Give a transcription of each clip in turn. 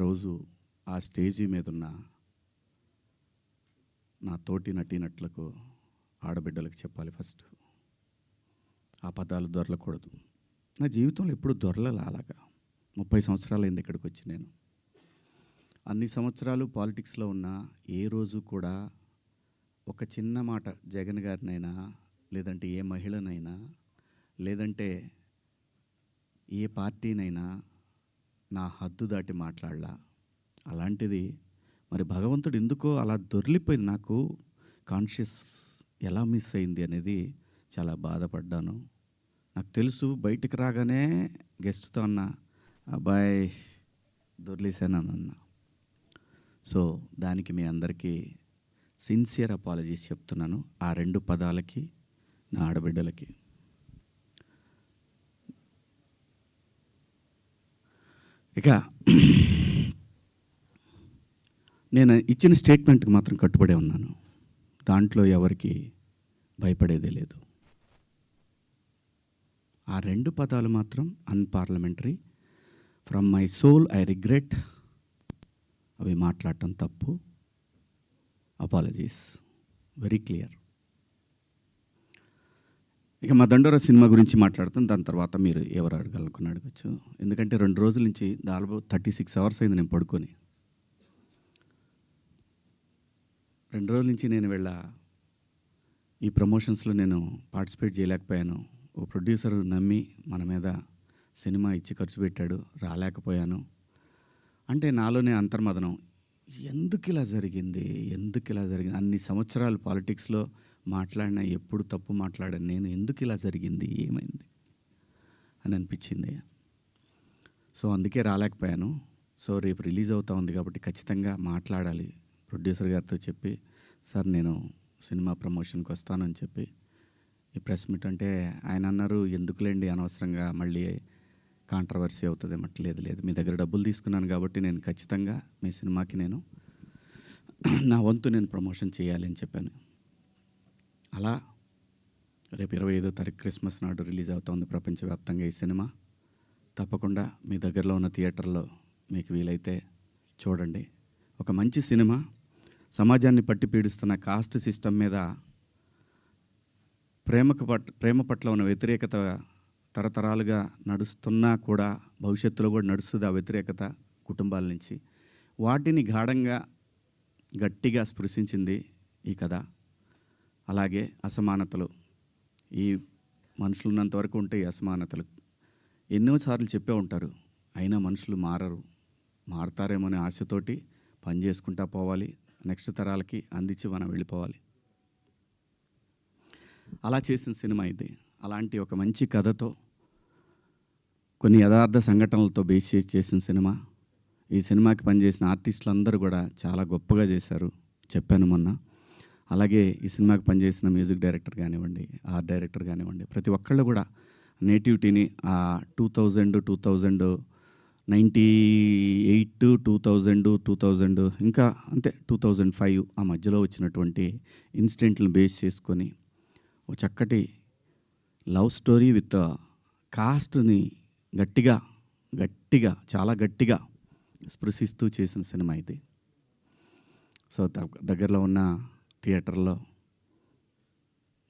రోజు ఆ స్టేజీ మీదున్న నా తోటి నటీనటులకు ఆడబిడ్డలకు చెప్పాలి ఫస్ట్. ఆ పదాలు దొరలకూడదు. నా జీవితంలో ఎప్పుడు దొరలల అలాగా. 30 సంవత్సరాలైంది ఇక్కడికి వచ్చి నేను. అన్ని సంవత్సరాలు పాలిటిక్స్లో ఉన్న ఏ రోజు కూడా ఒక చిన్న మాట జగన్ గారినైనా, లేదంటే ఏ మహిళనైనా, లేదంటే ఏ పార్టీనైనా నా హద్దు దాటి మాట్లాడలా. అలాంటిది మరి భగవంతుడు ఎందుకో అలా దొర్లిపోయింది. నాకు కాన్షియస్ ఎలా మిస్ అయింది అనేది చాలా బాధపడ్డాను. నాకు తెలుసు బయటికి రాగానే గెస్ట్తో అన్న అబ్బాయి దొర్లేసానన్నా. సో దానికి మీ అందరికీ సిన్సియర్ అపాలజీస్ చెప్తున్నాను, ఆ 2 పదాలకి, నా ఆడబిడ్డలకి. ఇక నేను ఇచ్చిన స్టేట్మెంట్కి మాత్రం కట్టుబడే ఉన్నాను. దాంట్లో ఎవరికి భయపడేదే లేదు. ఆ 2 పదాలు మాత్రం unparliamentary. From my soul I regret. అవి మాట్లాడటం తప్పు. Apologies very clear. ఇక మా దండోరా సినిమా గురించి మాట్లాడుతాను. దాని తర్వాత మీరు ఎవరు అడగాలనుకుని అడగచ్చు. ఎందుకంటే 2 రోజుల నుంచి దాదాపు 36 అవర్స్ అయింది నేను పడుకొని. 2 రోజుల నుంచి నేను ఈ ప్రమోషన్స్లో నేను పార్టిసిపేట్ చేయలేకపోయాను. ఓ ప్రొడ్యూసర్ నమ్మి మన మీద సినిమా ఇచ్చి ఖర్చు పెట్టాడు, రాలేకపోయాను. అంటే నాలోనే అంతర్మదనం, ఎందుకు ఇలా జరిగింది. అన్ని సంవత్సరాలు పాలిటిక్స్లో మాట్లాడినా ఎప్పుడు తప్పు మాట్లాడాను నేను, ఎందుకు ఇలా జరిగింది, ఏమైంది అని అనిపించింది. సో అందుకే రాలేకపోయాను. సో రేపు రిలీజ్ అవుతా ఉంది కాబట్టి ఖచ్చితంగా మాట్లాడాలి. ప్రొడ్యూసర్ గారితో చెప్పి, సార్ నేను సినిమా ప్రమోషన్కి వస్తానని చెప్పి ఈ ప్రెస్ మీట్ అంటే ఆయన అన్నారు, ఎందుకులేండి అనవసరంగా మళ్ళీ కాంట్రవర్సీ అవుతుంది. లేదు మీ దగ్గర డబ్బులు తీసుకున్నాను కాబట్టి నేను ఖచ్చితంగా మీ సినిమాకి నేను నా వంతు నేను ప్రమోషన్ చేయాలి అని చెప్పాను. అలా రేపు 25వ తారీఖు క్రిస్మస్ నాడు రిలీజ్ అవుతుంది ప్రపంచవ్యాప్తంగా ఈ సినిమా. తప్పకుండా మీ దగ్గరలో ఉన్న థియేటర్లో మీకు వీలైతే చూడండి. ఒక మంచి సినిమా, సమాజాన్ని పట్టి పీడిస్తున్న కాస్ట్ సిస్టమ్ మీద ప్రేమ పట్ల ఉన్న వ్యతిరేకత తరతరాలుగా నడుస్తున్నా కూడా భవిష్యత్తులో కూడా నడుస్తుంది. ఆ వ్యతిరేకత కుటుంబాల నుంచి వాటిని గాఢంగా గట్టిగా స్పృశించింది ఈ కథ. అలాగే అసమానతలు, ఈ మనుషులు ఉన్నంత వరకు ఉంటే ఈ అసమానతలు ఎన్నోసార్లు చెప్పే ఉంటారు, అయినా మనుషులు మారతారేమో అనే ఆశతోటి పని చేసుకుంటా పోవాలి, నెక్స్ట్ తరాలకి అందించి మనం వెళ్ళిపోవాలి. అలా చేసిన సినిమా ఇది. అలాంటి ఒక మంచి కథతో కొన్ని యథార్థ సంఘటనలతో బేస్ చేసిన సినిమా. ఈ సినిమాకి పనిచేసిన ఆర్టిస్టులు అందరూ కూడా చాలా గొప్పగా చేశారు, చెప్పాను మొన్న. అలాగే ఈ సినిమాకి పనిచేసిన మ్యూజిక్ డైరెక్టర్ కానివ్వండి, ఆర్ట్ డైరెక్టర్ కానివ్వండి, ప్రతి ఒక్కళ్ళు కూడా నేటివిటీని ఆ 1998, 2000 ఇంకా అంతే 2005 ఆ మధ్యలో వచ్చినటువంటి ఇన్సిడెంట్లను బేస్ చేసుకొని ఓ చక్కటి లవ్ స్టోరీ విత్ కాస్ట్ని గట్టిగా చాలా గట్టిగా స్పృశిస్తూ చేసిన సినిమా ఇది. సో దగ్గరలో ఉన్న థియేటర్లో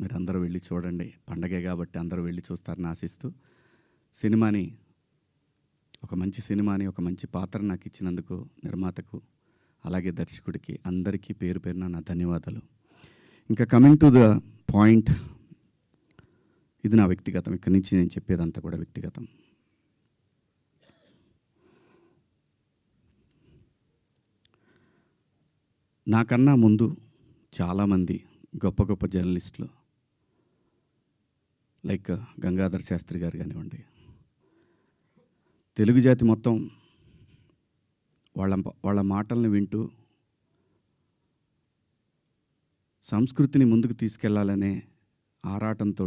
మీరందరూ వెళ్ళి చూడండి. పండగే కాబట్టి అందరూ వెళ్ళి చూస్తారని ఆశిస్తూ, ఒక మంచి సినిమాని, ఒక మంచి పాత్ర నాకు ఇచ్చినందుకు నిర్మాతకు, అలాగే దర్శకుడికి అందరికీ పేరు పేరున నా ధన్యవాదాలు. ఇంకా కమింగ్ టు ద పాయింట్, ఇది నా వ్యక్తిగతం. ఇక్కడి నుంచి నేను చెప్పేదంతా కూడా వ్యక్తిగతం. నాకన్నా ముందు చాలామంది గొప్ప గొప్ప జర్నలిస్టులు లైక్ గంగాధర్ శాస్త్రి గారు కానివ్వండి, తెలుగు జాతి మొత్తం వాళ్ళ మాటల్ని వింటూ సంస్కృతిని ముందుకు తీసుకెళ్లాలనే ఆరాటంతో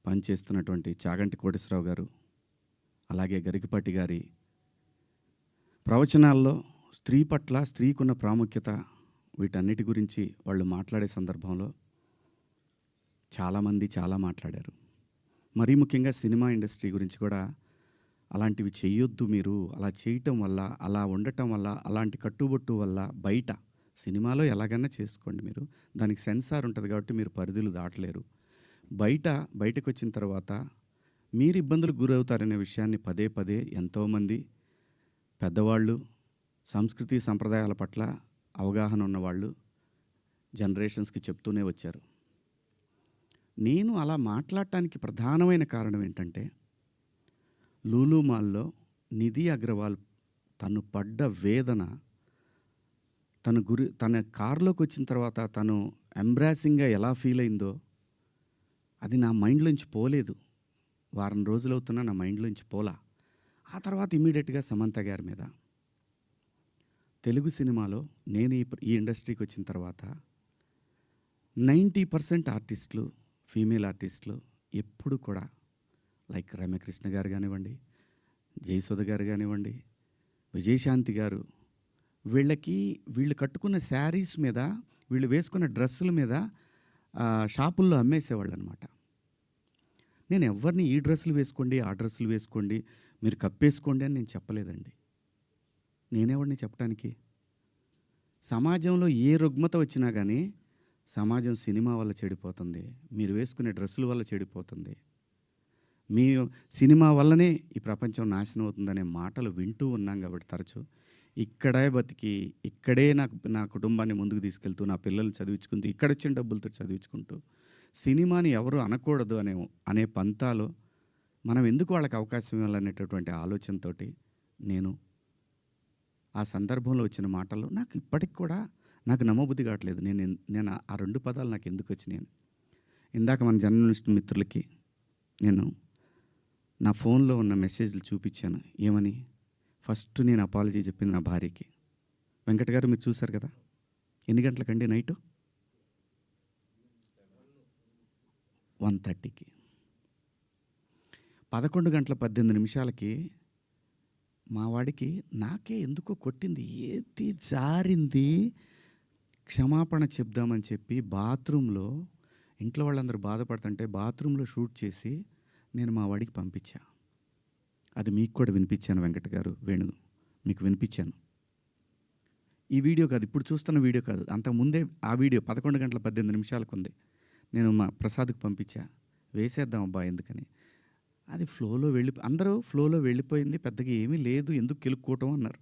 పనిచేస్తున్నటువంటి చాగంటి కోటేశ్వరరావు గారు, అలాగే గరికపాటి గారి ప్రవచనాల్లో స్త్రీ పట్ల, స్త్రీకున్న ప్రాముఖ్యత, వీటన్నిటి గురించి వాళ్ళు మాట్లాడే సందర్భంలో చాలామంది చాలా మాట్లాడారు. మరీ ముఖ్యంగా సినిమా ఇండస్ట్రీ గురించి కూడా అలాంటివి చెయ్యొద్దు మీరు. అలా చేయటం వల్ల, అలా ఉండటం వల్ల, అలాంటి కట్టుబొట్టు వల్ల బయట సినిమాలో ఎలాగైనా చేసుకోండి మీరు. దానికి సెన్సార్ ఉంటది కాబట్టి మీరు పరిధులు దాటలేరు. బయటకొచ్చిన తర్వాత మీరు ఇబ్బందులకు గురవుతారనే విషయాన్ని పదే పదే ఎంతోమంది పెద్దవాళ్ళు, సంస్కృతి సంప్రదాయాల పట్ల అవగాహన ఉన్నవాళ్ళు జనరేషన్స్‌కి చెప్తూనే వచ్చారు. నేను అలా మాట్లాడటానికి ప్రధానమైన కారణం ఏంటంటే, లూలు మాల్‌లో నిధి అగర్వాల్ తను పడ్డ వేదన, తన కార్‌లోకొచ్చిన తర్వాత తను ఎంబ్రాసింగ్‌గా ఎలా ఫీల్ అయిందో, అది నా మైండ్‌లోంచి పోలేదు. వారం రోజులవుతున్నా నా మైండ్‌లోంచి పోలా. ఆ తర్వాత ఇమ్మీడియేట్‌గా సమంత గారి మీద. తెలుగు సినిమాలో నేను ఈ ఇండస్ట్రీకి వచ్చిన తర్వాత 90% ఆర్టిస్టులు, ఫీమేల్ ఆర్టిస్టులు ఎప్పుడు కూడా లైక్ రమ్యకృష్ణ గారు కానివ్వండి, జయసుధ గారు కానివ్వండి, విజయశాంతి గారు, వీళ్ళు కట్టుకున్న శారీస్ మీద, వీళ్ళు వేసుకున్న డ్రెస్సుల మీద షాపుల్లో అమ్మేసేవాళ్ళు అనమాట. నేను ఎవరిని ఈ డ్రెస్సులు వేసుకోండి, ఆ డ్రెస్సులు వేసుకోండి, మీరు కప్పేసుకోండి అని నేను చెప్పలేదండి. నేనెవడిని చెప్పడానికి? సమాజంలో ఏ రుగ్మత వచ్చినా కానీ సమాజం సినిమా వల్ల చెడిపోతుంది, మీరు వేసుకునే డ్రెస్సుల వల్ల చెడిపోతుంది, మీ సినిమా వల్లనే ఈ ప్రపంచం నాశనం అవుతుందనే మాటలు వింటూ ఉన్నాం కాబట్టి తరచు ఇక్కడే బతికి, ఇక్కడే నా కుటుంబాన్ని ముందుకు తీసుకెళ్తూ, నా పిల్లల్ని చదివించుకుంటూ, ఇక్కడొచ్చిన డబ్బులతో చదివించుకుంటూ, సినిమాని ఎవరు అనకూడదు అనే పంతాలో మనం ఎందుకు వాళ్ళకి అవకాశం ఇవ్వాలనేటటువంటి ఆలోచనతోటి నేను ఆ సందర్భంలో వచ్చిన మాటలు నాకు ఇప్పటికి కూడా నాకు నమ్మబుద్ధి కావట్లేదు. నేను ఆ 2 పదాలు నాకు ఎందుకు వచ్చినాయని. ఇందాక మన జర్నలిస్ట్ మిత్రులకి నేను నా ఫోన్లో ఉన్న మెసేజ్లు చూపించాను. ఏమని? ఫస్ట్ నేను అపాలజీ చెప్పింది నా భార్యకి. వెంకట్ గారు మీరు చూశారు కదా, ఎన్ని గంటలకండి? నైటు 1:30కి. 11:18 మా వాడికి నాకే ఎందుకో కొట్టింది, ఏది జారింది, క్షమాపణ చెప్దామని చెప్పి బాత్రూంలో, ఇంట్లో వాళ్ళందరూ బాధపడుతుంటే బాత్రూంలో షూట్ చేసి నేను మా వాడికి పంపించా. అది మీకు కూడా వినిపించాను వెంకట్ గారు, వేణు మీకు వినిపించాను. ఈ వీడియో కాదు, ఇప్పుడు చూస్తున్న వీడియో కాదు, అంతకుముందే ఆ వీడియో 11:18 ఉంది. నేను మా ప్రసాద్కి పంపించా, వేసేద్దాం అబ్బా ఎందుకని. అది అందరూ ఫ్లోలో వెళ్ళిపోయింది, పెద్దగా ఏమీ లేదు, ఎందుకు కెలుక్కోవటం అన్నారు.